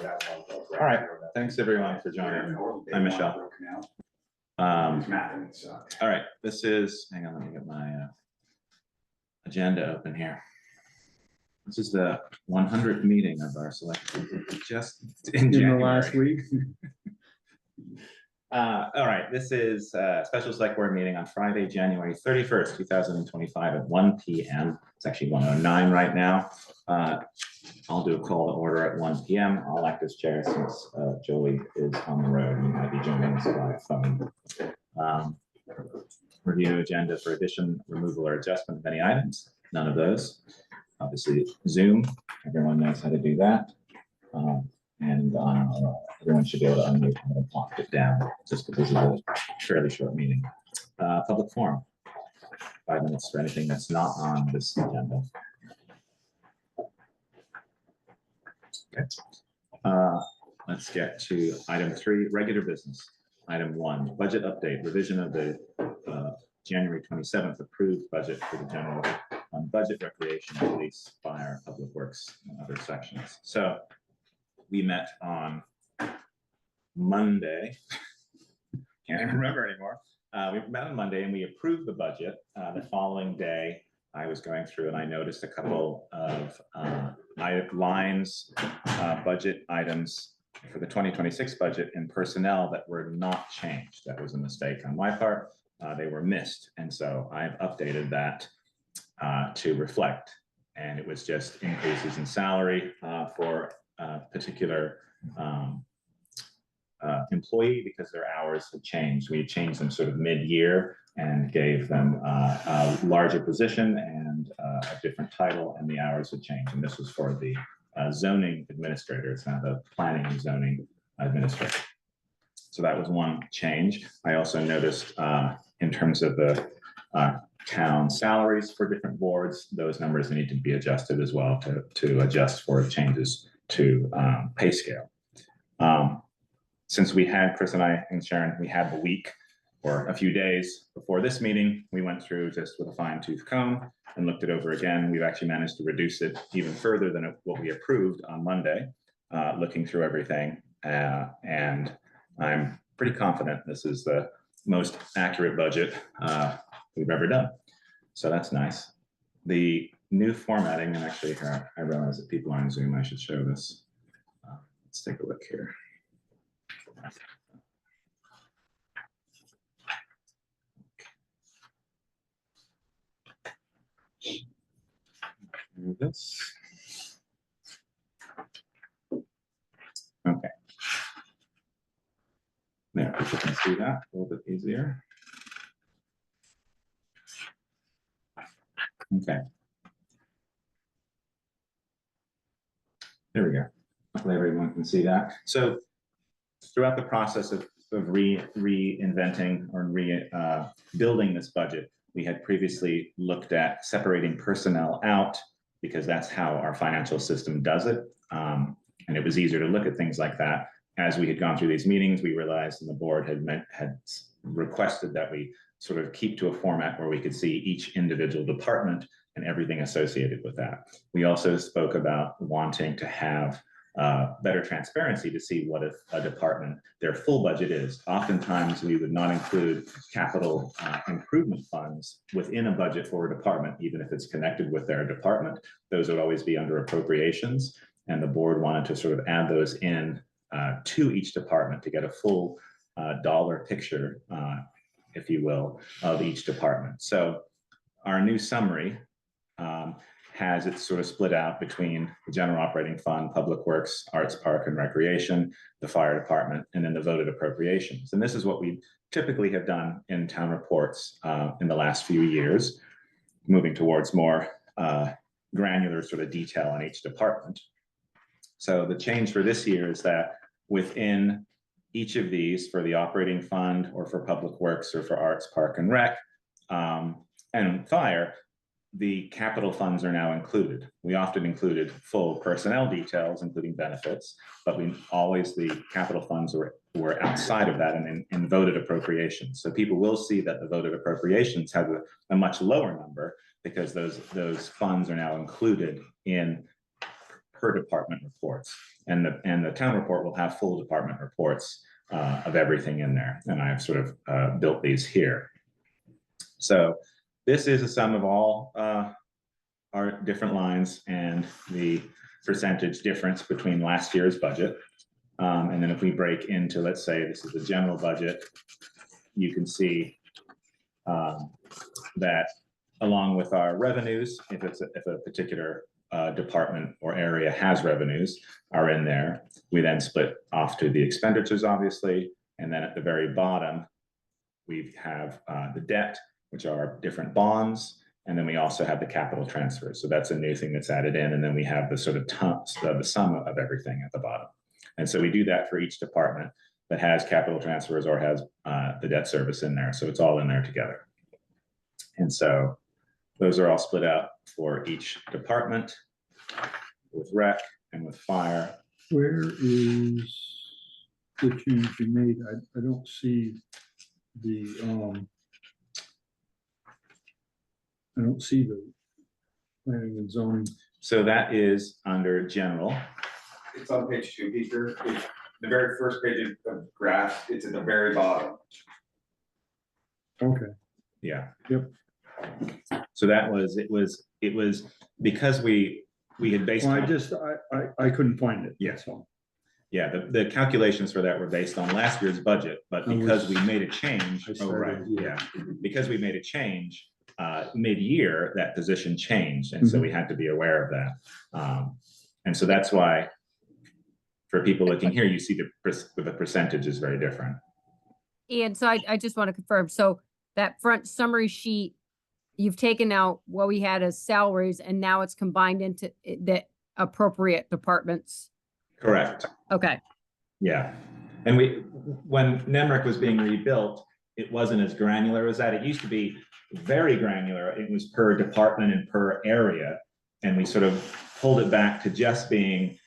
All right, thanks everyone for joining. Hi, Michelle. All right, this is, hang on, let me get my agenda open here. This is the 100th meeting of our select board, just in January. The last week. All right, this is a special select board meeting on Friday, January 31st, 2025 at 1 p.m. It's actually 1:09 right now. I'll do a call to order at 1 p.m. I'll act as chair since Jolie is on the road and might be joining us via phone. Review agenda for addition, removal, or adjustment of any items. None of those. Obviously, Zoom. Everyone knows how to do that. Everyone should be able to unmute and lock it down just because it's a fairly short meeting. Public forum. 5 minutes for anything that's not on this agenda. Okay. Let's get to item 3, regular business. Item 1, budget update, revision of the January 27th approved budget for the general budget, recreation, police, fire, public works, and other sections. So we met on Monday. Can't even remember anymore. We met on Monday and we approved the budget. The following day, I was going through and I noticed a couple of lines, budget items for the 2026 budget and personnel that were not changed. That was a mistake on my part. They were missed. And so I've updated that to reflect. And it was just increases in salary for a particular employee because their hours had changed. We changed them sort of mid-year and gave them a larger position and a different title, and the hours had changed. And this was for the zoning administrator. It's now the planning and zoning administrator. So that was one change. I also noticed in terms of the town salaries for different boards, those numbers need to be adjusted as well to adjust for changes to pay scale. Since we had, Chris and I and Sharon, we had the week or a few days before this meeting, we went through just with a fine tooth comb and looked it over again. We've actually managed to reduce it even further than what we approved on Monday, looking through everything. And I'm pretty confident this is the most accurate budget we've ever done. So that's nice. The new formatting, and actually I realize that people are on Zoom, I should show this. Let's take a look here. This. Okay. There, you can see that a little bit easier. Okay. There we go. Hopefully everyone can see that. So throughout the process of reinventing or building this budget, we had previously looked at separating personnel out because that's how our financial system does it. And it was easier to look at things like that. As we had gone through these meetings, we realized, and the board had requested that we sort of keep to a format where we could see each individual department and everything associated with that. We also spoke about wanting to have better transparency to see what a department, their full budget is. Oftentimes we would not include capital improvement funds within a budget for a department, even if it's connected with their department. Those would always be under appropriations. And the board wanted to sort of add those in to each department to get a full dollar picture, if you will, of each department. So our new summary has it sort of split out between the general operating fund, public works, arts, park and recreation, the fire department, and then the voted appropriations. And this is what we typically have done in town reports in the last few years, moving towards more granular sort of detail on each department. So the change for this year is that within each of these, for the operating fund or for public works or for arts, park and rec, and fire, the capital funds are now included. We often included full personnel details, including benefits, but the capital funds were outside of that and in voted appropriations. So people will see that the voted appropriations have a much lower number because those funds are now included in per department reports, and the town report will have full department reports of everything in there. And I've sort of built these here. So this is a sum of all our different lines and the percentage difference between last year's budget. And then if we break into, let's say this is the general budget, you can see that along with our revenues, if a particular department or area has revenues are in there, we then split off to the expenditures, obviously. And then at the very bottom, we have the debt, which are different bonds. And then we also have the capital transfers. So that's a new thing that's added in. And then we have the sort of the sum of everything at the bottom. And so we do that for each department that has capital transfers or has the debt service in there. So it's all in there together. And so those are all split out for each department with rec and with fire. Where is the change you made? I don't see the I don't see the planning and zoning. So that is under general. It's on page 2, Peter. It's the very first page of graph. It's at the very bottom. Okay. Yeah. Yep. So that was, it was because we had based Well, on, I couldn't find it. Yeah. That's all. yeah, the calculations for that were based on last year's budget, but because we made a change, I oh, right, started, yeah. Because we made a change, mid-year, that position changed, and so we had to be aware of that. And so that's why, for people looking here, you see the percentage is very different. And so I just want to confirm, so that front summary sheet, you've taken out what we had as salaries and now it's combined into the appropriate departments. Correct. Okay. Yeah. And when NEMRIC was being rebuilt, it wasn't as granular as that. It used to be very granular. It was per department and per area. And we sort of pulled it back to just being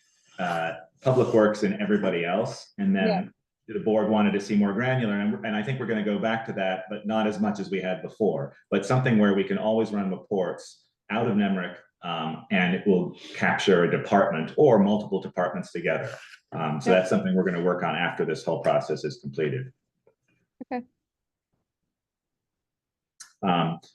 public works and everybody else. And then the board wanted to see more granular. And I think we're going to go back to that, but not as much as we had before, but something where we can always run reports out of NEMRIC, and it will capture a department or multiple departments together. So that's something we're going to work on after this whole process is completed. Okay.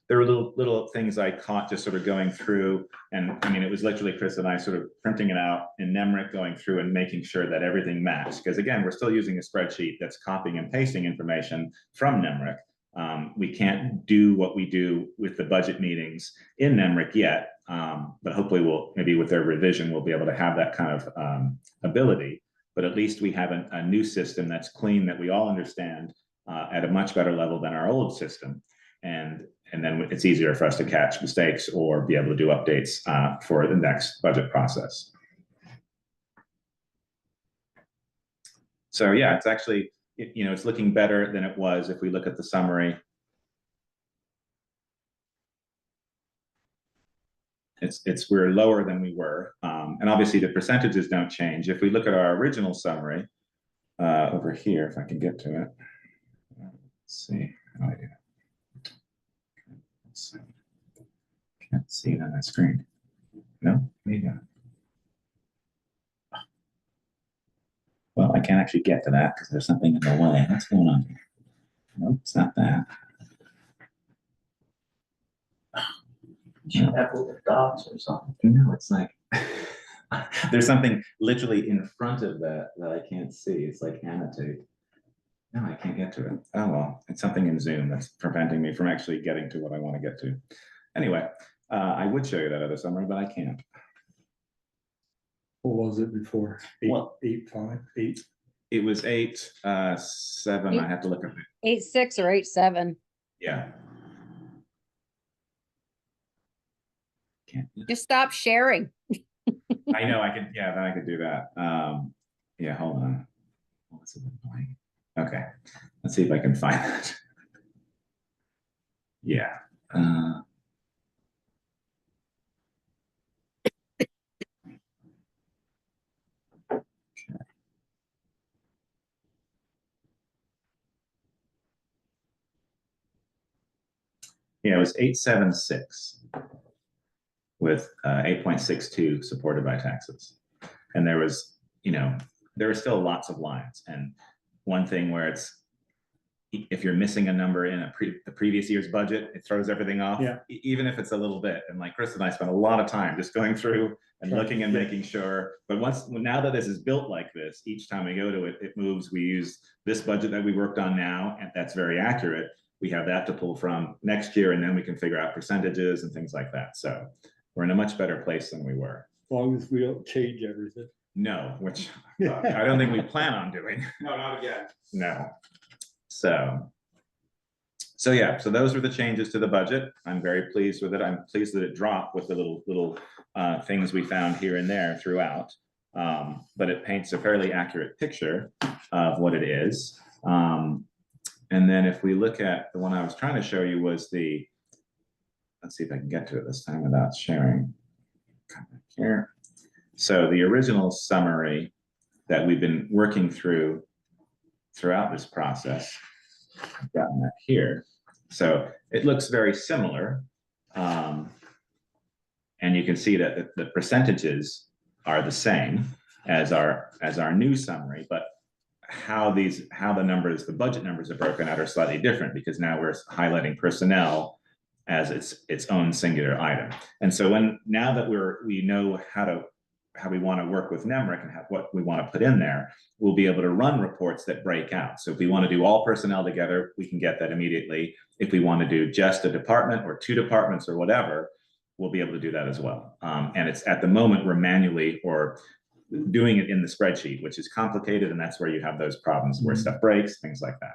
There were little things I caught just sort of going through, and I mean, it was literally Chris and I sort of printing it out in NEMRIC, going through and making sure that everything matched. Because again, we're still using a spreadsheet that's copying and pasting information from NEMRIC. We can't do what we do with the budget meetings in NEMRIC yet, but hopefully maybe with their revision, we'll be able to have that kind of ability. But at least we have a new system that's clean, that we all understand at a much better level than our old system. And then it's easier for us to catch mistakes or be able to do updates for the next budget process. So yeah, it's actually, it's looking better than it was if we look at the summary. We're lower than we were. And obviously the percentages don't change. If we look at our original summary over here, if I can get to it, let's see how I do. Can't see it on that screen. No, maybe not. Well, I can't actually get to that because there's something in the way. What's going on here? Nope, it's not that. You have little dots or something. No, it's like there's something literally in front of that I can't see. It's like annotate. No, I can't get to it. Oh, well, it's something in Zoom that's preventing me from actually getting to what I want to get to. Anyway, I would show you that other summary, but I can't. What was it before? 8.5. It was 8.7. I have to look at it. 8.6 or 8.7. Yeah. Can't. Just stop sharing. I know I could. Yeah, then I could do that. Yeah, hold on. What's it like? Okay, let's see if I can find that. Yeah. Yeah, it was 8.76 with 8.62 supported by taxes. And there was, there are still lots of lines. And one thing where it's, if you're missing a number in the previous year's budget, it throws everything off. Yeah. Even if it's a little bit. And like Chris and I spent a lot of time just going through and Sure. looking and Yeah. making sure. But now that this is built like this, each time we go to it, it moves. We use this budget that we worked on now, and that's very accurate. We have that to pull from next year, and then we can figure out percentages and things like that. So we're in a much better place than we were. As long as we don't change everything. No, which I don't think we plan on doing. No, not again. No. So yeah, so those were the changes to the budget. I'm very pleased with it. I'm pleased that it dropped with the little things we found here and there throughout. But it paints a fairly accurate picture of what it is. And then if we look at the one I was trying to show you was let's see if I can get to it this time without sharing. Come back here. So the original summary that we've been working throughout this process, I've gotten that here. So it looks very similar. And you can see that the percentages are the same as our new summary, but how the numbers, the budget numbers are broken out are slightly different, because now we're highlighting personnel as its own singular item. And so now that we know how we want to work with NEMRIC and what we want to put in there, we'll be able to run reports that break out. So if we want to do all personnel together, we can get that immediately. If we want to do just a department or 2 departments or whatever, we'll be able to do that as well. And it's at the moment we're manually or doing it in the spreadsheet, which is complicated, and that's where you have those problems where stuff breaks, things like that.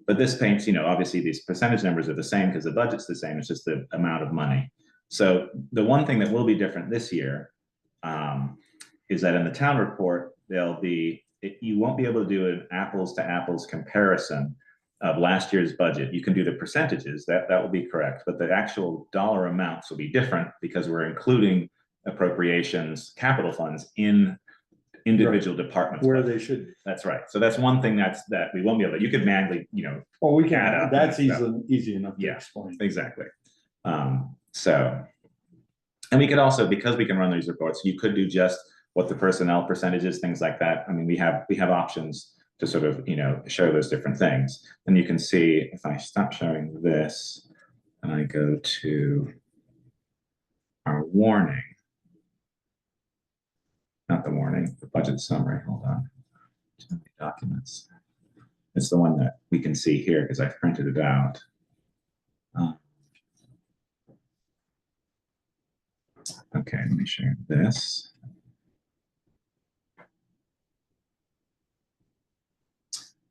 But this paints, obviously these percentage numbers are the same because the budget's the same, it's just the amount of money. So the one thing that will be different this year is that in the town report, you won't be able to do an apples to apples comparison of last year's budget. You can do the percentages, that will be correct, but the actual dollar amounts will be different because we're including appropriations, capital funds in individual departments. Where they should. That's right. So that's one thing that we won't be able to, you could manually, Oh, we add up can, that's and stuff. easy enough to Yeah. explain. exactly. And we could also, because we can run these reports, you could do just what the personnel percentages, things like that. I mean, we have options to sort of, show those different things. And you can see if I stop showing this and I go to our warning, not the warning, the budget summary, hold on. Too many documents. It's the one that we can see here because I printed it out. Okay, let me share this.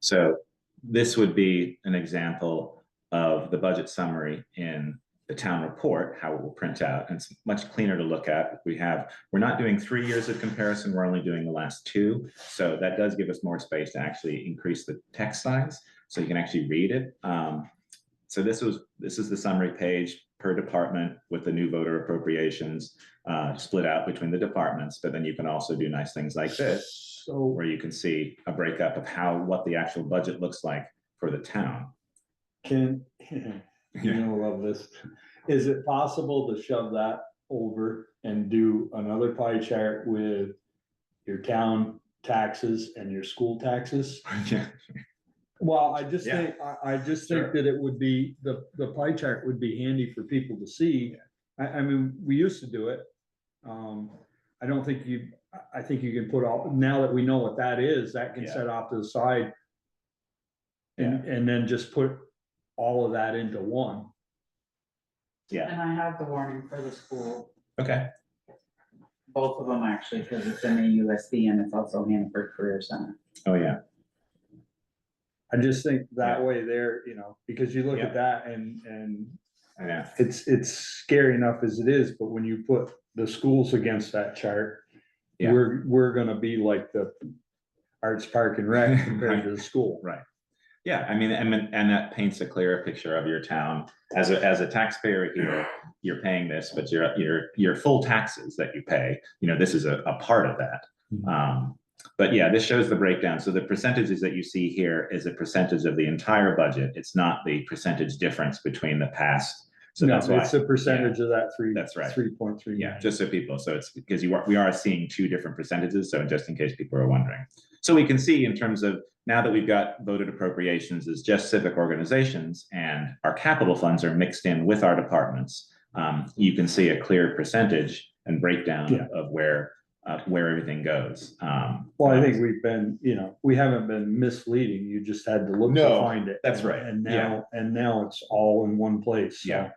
So this would be an example of the budget summary in the town report, how it will print out. And it's much cleaner to look at. We're not doing 3 years of comparison, we're only doing the last 2. So that does give us more space to actually increase the text size so you can actually read it. So this is the summary page per department with the new voter appropriations split out between the departments. But then you can also do nice things like this, So where you can see a breakup of what the actual budget looks like for the town. love this. Is it possible to shove that over and do another pie chart with your town taxes and your school taxes? Yeah. Well, I just Yeah. think, I just Sure. think that it would be, the pie chart would be handy for people to see. I mean, we used to do it. I don't think I think you can put all, now that we know what that is, that can Yeah. set off to the side. And then just put all of that into one. Yeah, And I have the warning for the school, okay, both of them actually, because it's in the USD and it's also Hannaford Career Center. oh yeah, I just think that way there, because you look Yeah. at that and yeah, it's scary enough as it is, but when you put the schools against that chart, Yeah. we're gonna be like the Arts Park and Rec compared to the school. right. Yeah, I mean, and that paints a clearer picture of your town. As a taxpayer here, you're paying this, but your full taxes that you pay, this is a part of that. But yeah, this shows the breakdown. So the percentages that you see here is a percentage of the entire budget. It's not the percentage difference between the past. So No, that's why. it's a percentage of that That's right. 3.3. Yeah, just so people, so it's because we are seeing two different percentages, so just in case people are wondering. So we can see in terms of now that we've got voted appropriations as just civic organizations and our capital funds are mixed in with our departments, you can see a clear percentage and breakdown Yeah. of where everything goes. Well, I think we've been, we haven't been misleading. You just had to look to No, find it. that's right. And Yeah. now it's all in one place. So Yeah.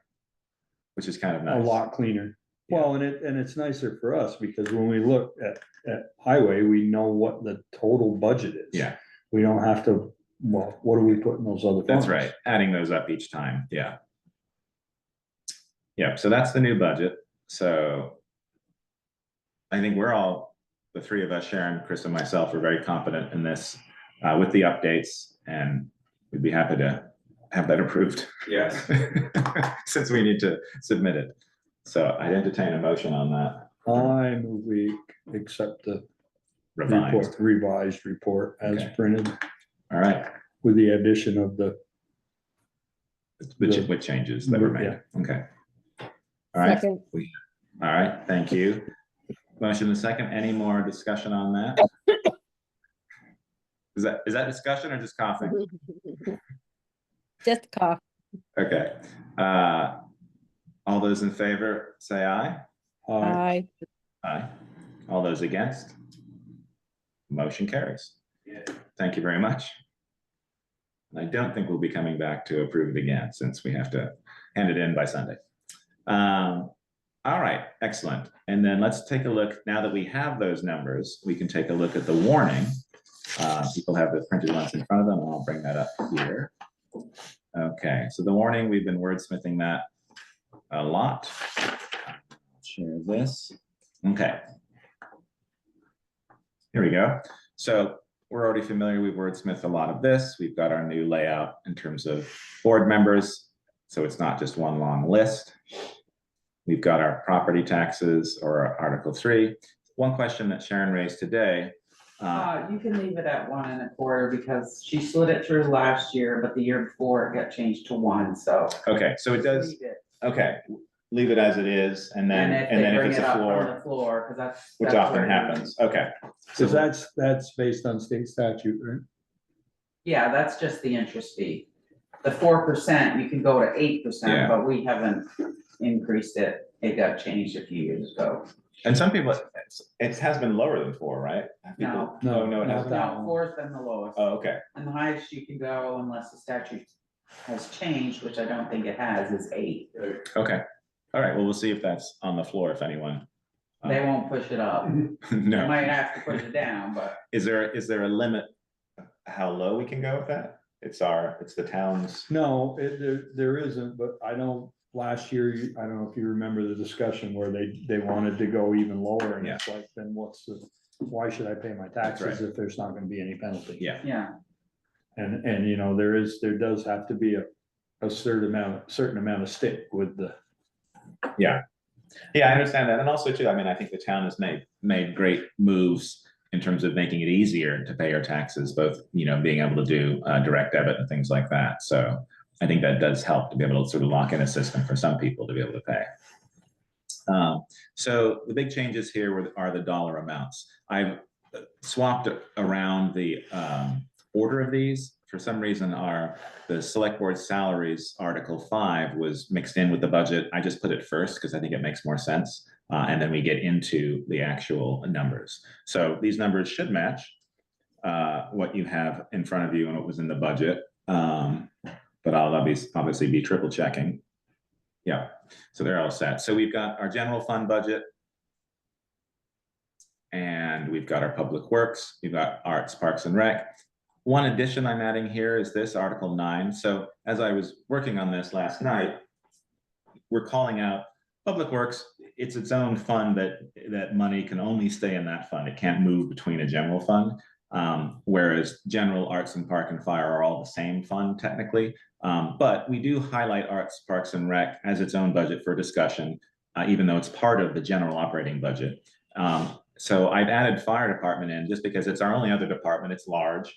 Which is kind of a nice. lot cleaner. Yeah. Well, and it's nicer for us because when we look at highway, we know what the total budget is. Yeah, We don't have to, well, what do we put in those other funds? that's right. Adding those up each time. Yeah. Yeah, so that's the new budget. So I think the three of us, Sharon, Chris, and myself, are very confident in this with the updates, and we'd be happy to have that approved. Yes. Since we need to submit it. So I'd entertain a motion on that I move we accept the revised. revised report as Okay. printed All right, with the addition of the, with changes that were made. Okay. All right, Second, all right, thank you. Motion and second. Any more discussion on that? Is that discussion or just coughing? just a cough. Okay. All those in favor, say aye. Aye. Aye. All those against? Motion carries. Thank you very much. And I don't think we'll be coming back to approve it again since we have to hand it in by Sunday. All right, excellent. And then let's take a look, now that we have those numbers, we can take a look at the warning. People have the printed ones in front of them, and I'll bring that up here. Okay, so the warning, we've been wordsmithing that a lot. Share this. Okay. Here we go. So we're already familiar, we've wordsmithed a lot of this. We've got our new layout in terms of board members. So it's not just one long list. We've got our property taxes, or Article 3. One question that Sharon raised today. You can leave it at 1 1/4 because she slid it through last year, but the year before it got changed to 1, so. Okay, so it does, Leave it. okay, leave it as it is, and then if and they then if bring it's it a up from floor, the floor, because that's. which that's often where it happens. Okay. because that's based on state statute, right? Yeah, that's just the interest fee. The 4%, you can go to 8%, Yeah. but we haven't increased it. It got changed a few years ago. And some people, it has been lower than 4, right? Have people- No. No, it No, hasn't. that No, one. 4's been the lowest. Oh, okay. And the highest you can go, unless the statute has changed, which I don't think it has, is 8. Okay. All right. Well, we'll see if that's on the floor, if anyone. They won't push it up. They No. might have to push it down, but Is there a limit how low we can go with that? It's the town's. No, there isn't, but I know last year, I don't know if you remember the discussion where they wanted to go even lower, and it's like, then why should I pay my taxes if there's not gonna be any penalty? Yeah. yeah, And there does have to be a certain amount of stick with the. Yeah, I understand that. And also too, I mean, I think the town has made great moves in terms of making it easier to pay your taxes, both, being able to do direct debit and things like that. So I think that does help to be able to sort of lock in a system for some people to be able to pay. So the big changes here are the dollar amounts. I've swapped around the order of these. For some reason, the select board salaries, Article 5 was mixed in with the budget. I just put it first because I think it makes more sense. And then we get into the actual numbers. So these numbers should match what you have in front of you and what was in the budget. But I'll obviously be triple checking. Yeah, so they're all set. So we've got our general fund budget. And we've got our public works, we've got arts, parks and rec. One addition I'm adding here is this Article 9. So as I was working on this last night, we're calling out public works. It's its own fund that money can only stay in that fund. It can't move between a general fund. Whereas general, arts and park and fire are all the same fund technically. But we do highlight arts, parks and rec as its own budget for discussion, even though it's part of the general operating budget. So I've added fire department in just because it's our only other department. It's large,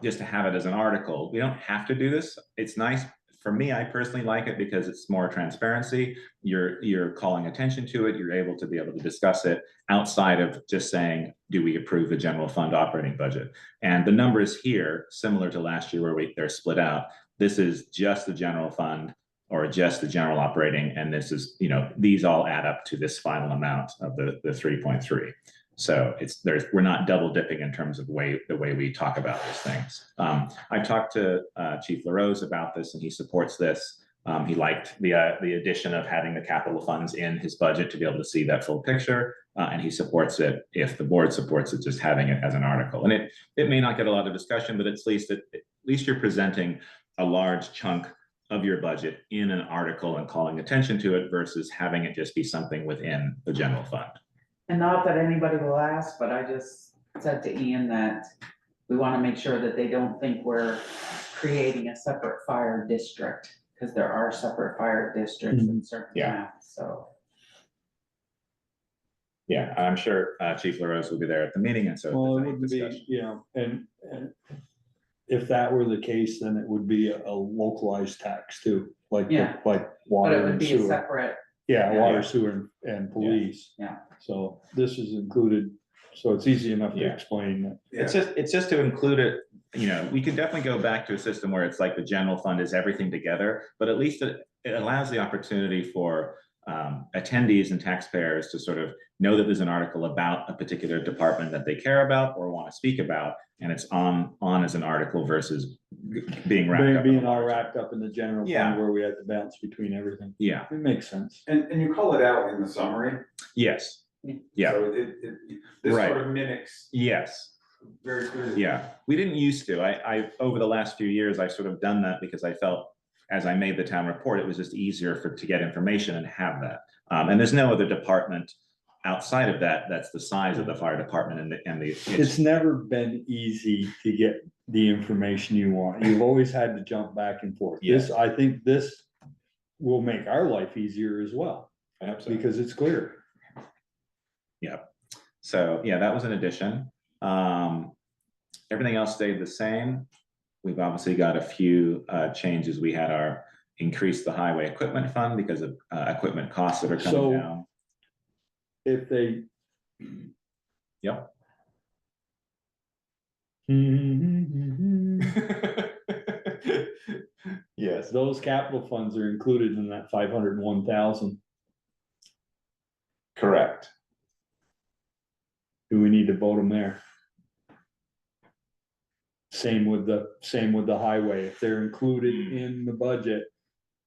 just to have it as an article. We don't have to do this. It's nice for me, I personally like it because it's more transparency. You're calling attention to it. You're able to discuss it outside of just saying, do we approve the general fund operating budget? And the numbers here, similar to last year where they're split out, this is just the general fund or just the general operating. And this is, these all add up to this final amount of the 3.3. So we're not double dipping in terms of the way we talk about these things. I've talked to Chief LaRose about this, and he supports this. He liked the addition of having the capital funds in his budget to be able to see that full picture, and he supports it if the board supports it, just having it as an article. And it may not get a lot of discussion, but at least you're presenting a large chunk of your budget in an article and calling attention to it versus having it just be something within the general fund. And not that anybody will ask, but I just said to Ian that we want to make sure that they don't think we're creating a separate fire district, because there are separate fire districts in certain towns, so. Yeah, I'm sure Chief LaRose will be there at the meeting, and so. Well, if it there's any wouldn't be, discussion- and if that were the case, then it would be a localized tax too, like Yeah. like But water it would and be a sewer. separate, Yeah, Yeah. water, sewer and police. Yeah. So this is included, so it's easy enough to Yeah. explain that. It's just to include it, we can definitely go back to a system where it's like the general fund is everything together, but at least it allows the opportunity for attendees and taxpayers to sort of know that there's an article about a particular department that they care about or want to speak about, and it's on as an article versus being wrapped up. in Being a all large- wrapped up in the general Yeah. fund where we have to bounce between everything. Yeah, It makes sense. And you call it out in the summary. yes, yeah, So this Right. sort of mimics yes. very clearly. Yeah, we didn't used to. I over the last few years, I've sort of done that because I felt as I made the town report, it was just easier to get information and have that. And there's no other department outside of that that's the size of the fire department and the. It's never been easy to get the information you want. You've always had to jump back and forth. I think this will make our life easier as well, I hope so. because it's clear. So, yeah, that was an addition. Everything else stayed the same. We've obviously got a few changes. We had our increase the highway equipment fund because of equipment costs that are So- coming down. If they. Yep. Yes. Those capital funds are included in that 501,000. Correct. Do we need to vote them there? Same with the highway, if they're included in the budget.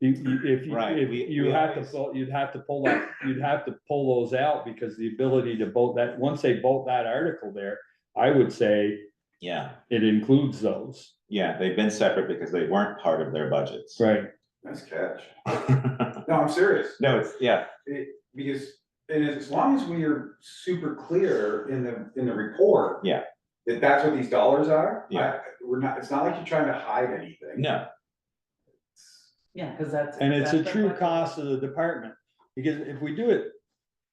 Right, If we you have to, always- you'd have to pull those out, because the ability to vote that, once they vote that article there, I would say Yeah, it includes those. yeah, they've been separate because they weren't part of their budgets. Right. Nice catch. No, I'm serious. No, yeah, Because, and as long as we are super clear in the report. Yeah. That's what these dollars are. Yeah. It's not like you're trying to hide anything. no, yeah, because that's. And it's a that's true what- cost of the department, because if we do it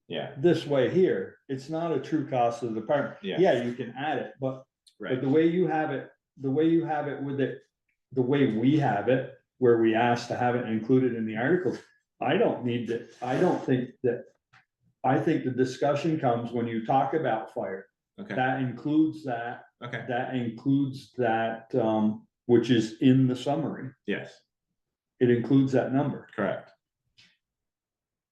yeah, this way here, it's not a true cost of the department. Yeah. Yeah, you can add it, but right, the way you have it with it, the way we have it, where we ask to have it included in the articles, I don't think the discussion comes when you talk about fire. okay, That includes that, okay, which is in the summary. yes, It includes that number, correct,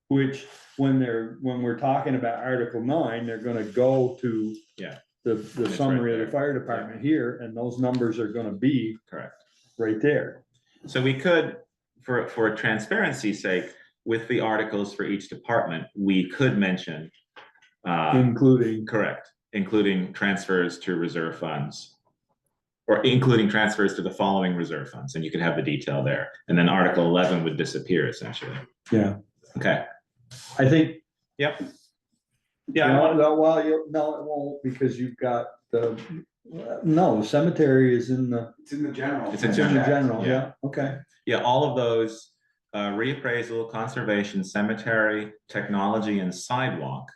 which when we're talking about Article 9, they're gonna go to Yeah. the It's summary right of the there. fire department here, and those numbers are gonna be correct. right there. So we could, for transparency's sake, with the articles for each department, we could mention, Including, correct, including transfers to reserve funds. Or including transfers to the following reserve funds, and you could have the detail there, and then Article 11 would disappear essentially. yeah, Okay, I think, yep. no, Yeah, no, well, no, it won't, because you've got the cemetery is in the, It's in the general. It's in it's in the general, general, yeah, okay. yeah, all of those, reappraisal, conservation, cemetery, technology, and sidewalk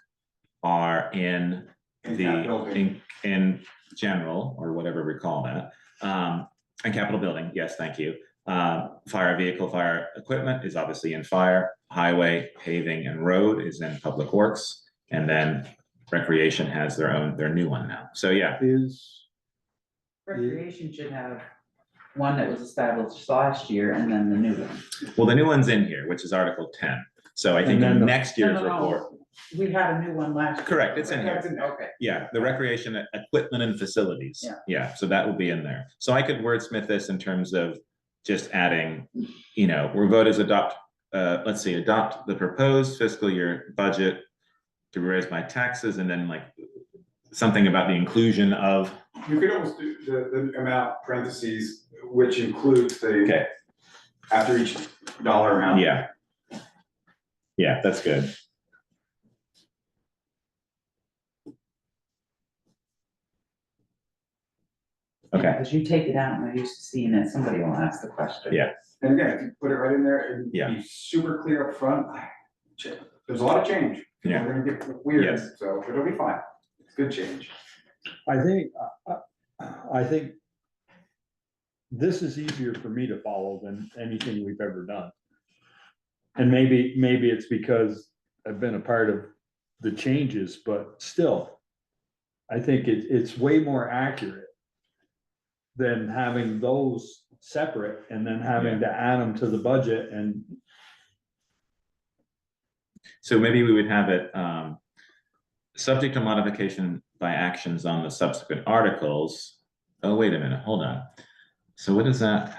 are in In that building. in general, or whatever we call that, and capital building, yes, thank you. Fire vehicle, fire equipment is obviously in fire, highway, paving and road is in public works. And then recreation has their new one now. So yeah, Recreation should have one that was established last year and then the new one. well, the new one's in here, which is Article 10. So I think And then in the- next year's No. report, We had a new one last year. correct, it's in here. Okay. Yeah, the recreation equipment and facilities. Yeah. Yeah, so that will be in there. So I could wordsmith this in terms of just adding, you know, we're voted as adopt, let's see, adopt the proposed fiscal year budget to raise my taxes, and then like something about the inclusion of, You could almost do the amount parentheses, which includes the, okay, after each dollar amount. yeah. Yeah, that's good. Okay, Because you take it out and they're used to seeing it, somebody will ask the question. Yeah. And again, if you put it right in there and Yeah. be super clear up front, there's a lot of change. Yeah. We're gonna get weird, Yes. so it'll be fine. It's good change. I think this is easier for me to follow than anything we've ever done. And maybe it's because I've been a part of the changes, but still, I think it's way more accurate than having those separate and then having to add them to the budget and so maybe we would have it, subject to modification by actions on the subsequent articles. Oh, wait a minute, hold on. So what is that?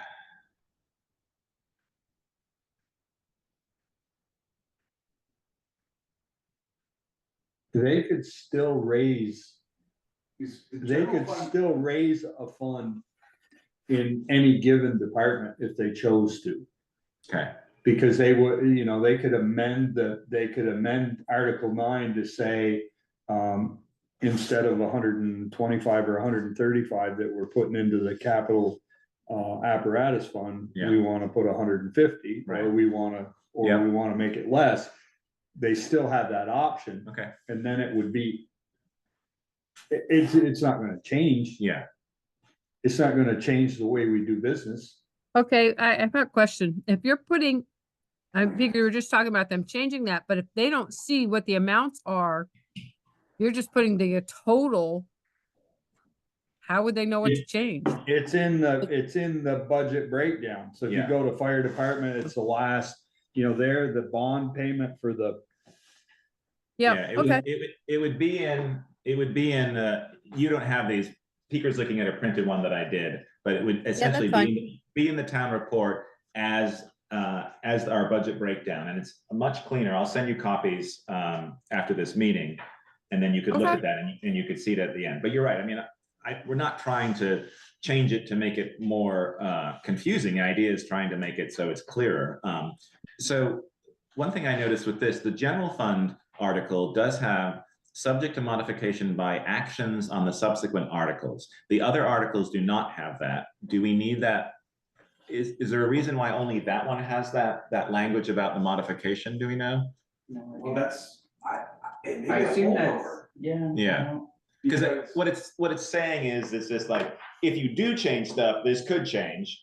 they could still raise, Is the they general could fund- still raise a fund in any given department if they chose to. Okay, Because they would, you know, they could amend Article 9 to say, instead of 125 or 135 that we're putting into the capital apparatus fund, Yeah. we wanna put 150, Right. or we wanna make it less. They still have that option, okay, and then it would be. It's not gonna change, yeah, it's not gonna change the way we do business. Okay, I've got a question. If you're putting, I think we were just talking about them changing that, but if they don't see what the amounts are, you're just putting the total. How would they know what to change? It's in the budget breakdown, so if you Yeah. go to fire department, it's the last, you know, there, the bond payment for the. Yeah, it would, okay, it would be in, you don't have these, Peter's looking at a printed one that I did, but it would essentially fine. be in the town report as our budget breakdown, and it's much cleaner. I'll send you copies, after this meeting. And then you could look Okay. at that and you could see it at the end, but you're right, I mean, we're not trying to change it to make it more confusing. The idea is trying to make it so it's clearer. So one thing I noticed with this, the general fund article does have subject to modification by actions on the subsequent articles. The other articles do not have that. Do we need that? Is there a reason why only that one has that language about the modification? Do we know? No Well, idea. that's, I assume that's, yeah. Yeah. I don't- Because what it's saying is, it's just like, if you do change stuff, this could change.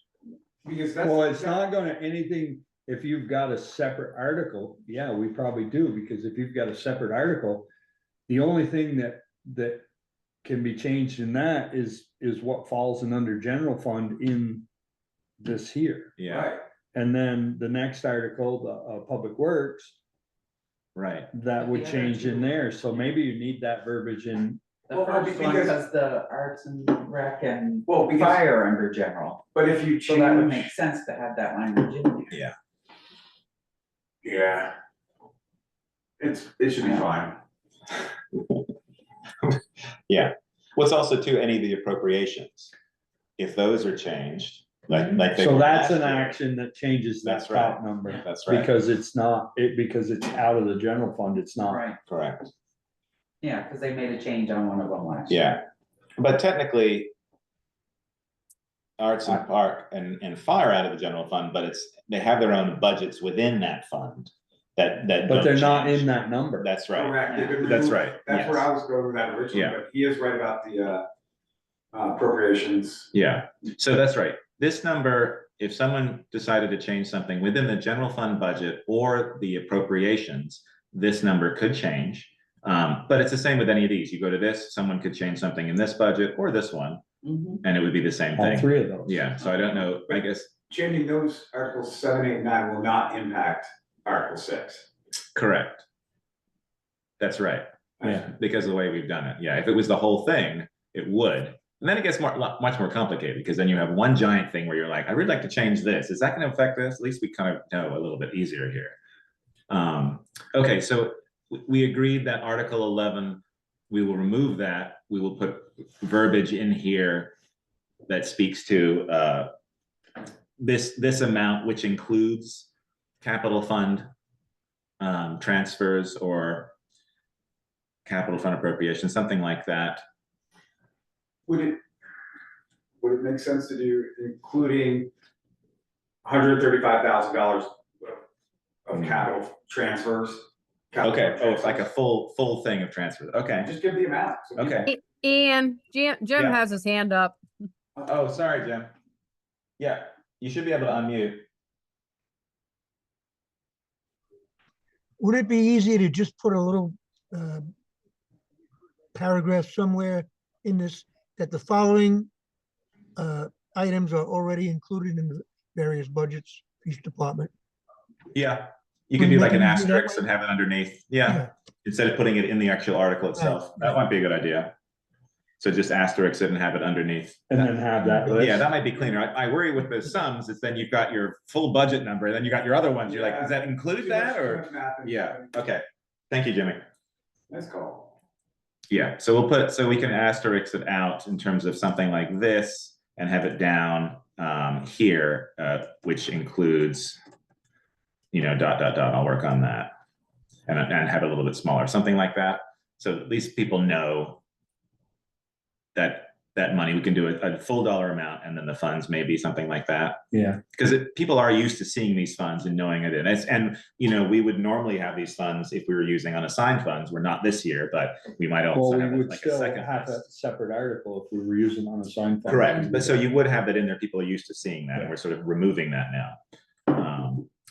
Because that's. Well, it's not gonna, anything, if you've got a separate article, yeah, we probably do, because if you've got a separate article, the only thing that can be changed in that is what falls in under general fund in this here. Yeah, Right, And then the next article, the public works, right. that would The other change in two. there, so maybe you need that verbiage in. The Well, first one, because- because the arts and rec and well, because, fire under general, but if you so that would change, make sense to have that language in there. yeah. It should be fine. Yeah. What's also too, any of the appropriations, if those are changed, like. they So were that's last an year, action that changes that That's right. top number, That's right, because it's not, because it's out of the general fund, it's not. Right, correct. yeah, because they made a change on one of them last year. Yeah, but technically, arts and park and fire out of the general fund, but they have their own budgets within that fund that. But they're don't not change. in that number. That's right, Correct. They've been That's removed. right, That's where yes. I was going with that originally, Yeah. but he is right about the appropriations. yeah, so that's right. This number if someone decided to change something within the general fund budget or the appropriations, this number could change. But it's the same with any of these. You go to this, someone could change something in this budget or this one, Mhm. and it would be the same All thing. three of those. Yeah, so I don't know, I guess, Changing those articles 7, 8, 9 will not impact Article 6. correct. That's right, Yeah. because of the way we've done it. Yeah, if it was the whole thing, it would. And then it gets much more complicated because then you have one giant thing where you're like, I really like to change this. Is that going to affect this? At least we kind of know a little bit easier here. Okay, so we agreed that Article 11, we will remove that. We will put verbiage in here that speaks to this amount, which includes capital fund transfers or capital fund appropriation, something like that. Would it make sense to do including $135,000 of capital transfers? Okay, oh, it's like a full thing of transfers. Okay, Just give the amount. so people- okay. And Jim Yeah. has his hand up. Oh, sorry, Jim. Yeah, you should be able to unmute. Would it be easy to just put a little paragraph somewhere in this, that the following items are already included in the various budgets, for each department? Yeah, you can do like an Wouldn't it be that asterisk way? and have it underneath. Yeah, instead of putting it in the actual article itself. That right. might be a good idea. So just asterisk it and have it underneath. And then have that list. Yeah, that might be cleaner. I worry with the sums is then you've got your full budget number, then you got your other ones. You're like, does that include Too that much- too or? much math and- Yeah, okay. Thank you, Jimmy. Nice call. Yeah, so we can asterisk it out in terms of something like this and have it down here, which includes, dot, dot, dot. I'll work on that and have it a little bit smaller, something like that. So at least people know that money, we can do a full dollar amount and then the funds may be something like that. Yeah. Because people are used to seeing these funds and knowing it. And we would normally have these funds if we were using unassigned funds. We're not this year, but we might Well, also we have would like a still second. have a list. separate article if we were using unassigned funds. Correct. But so you would have that in there. People are used to seeing that and we're sort of removing that now.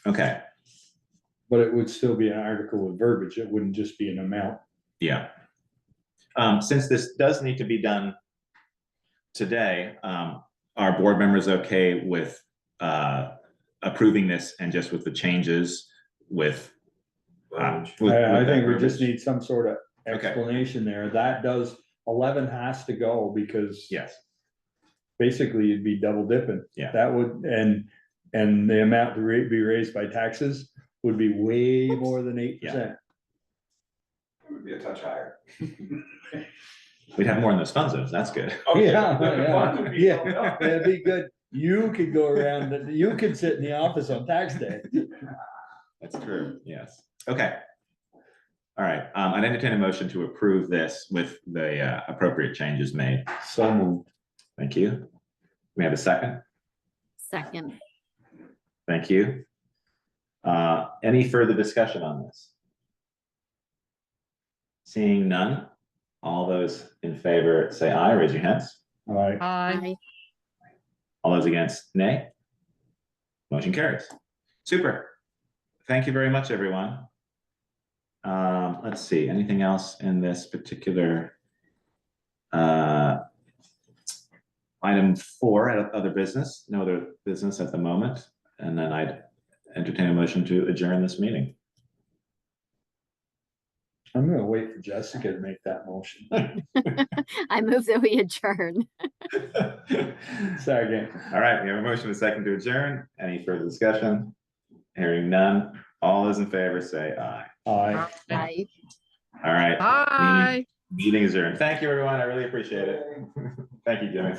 Okay. But it would still be an article with verbiage. It wouldn't just be an amount. Yeah. Since this does need to be done today, are board members okay with approving this and just with the changes with? I think we just verbiage? need some sort of Okay. explanation there. 11 has to go because Yes, basically you'd be double dipping. Yeah. That would, and the amount to be raised by taxes would be way more than 8%. It would be a touch higher. we'd have more in those funds, though, so that's good. Yeah, that'd be good. You could go around, you could sit in the office on tax day. That's true, yes. Okay. All right, I'd entertain a motion to approve this with the appropriate changes made. So moved. Thank you. We have a second? Second. Thank you. Any further discussion on this? Seeing none, all those in favor say aye, raise your hands. All right. Aye. All those against, nay. Motion carries. Super. Thank you very much, everyone. Let's see, anything else in this particular item 4, other business? No other business at the moment. And then I'd entertain a motion to adjourn this meeting. I'm gonna wait for Jessica to make that motion. I move that we adjourn. Second. All right, we have a motion and a second to adjourn. Any further discussion? Hearing none. All those in favor say aye. Aye. Aye. All right. Bye. Meeting is adjourned. Thank you, everyone. I really appreciate it. Thank you, Jimmy.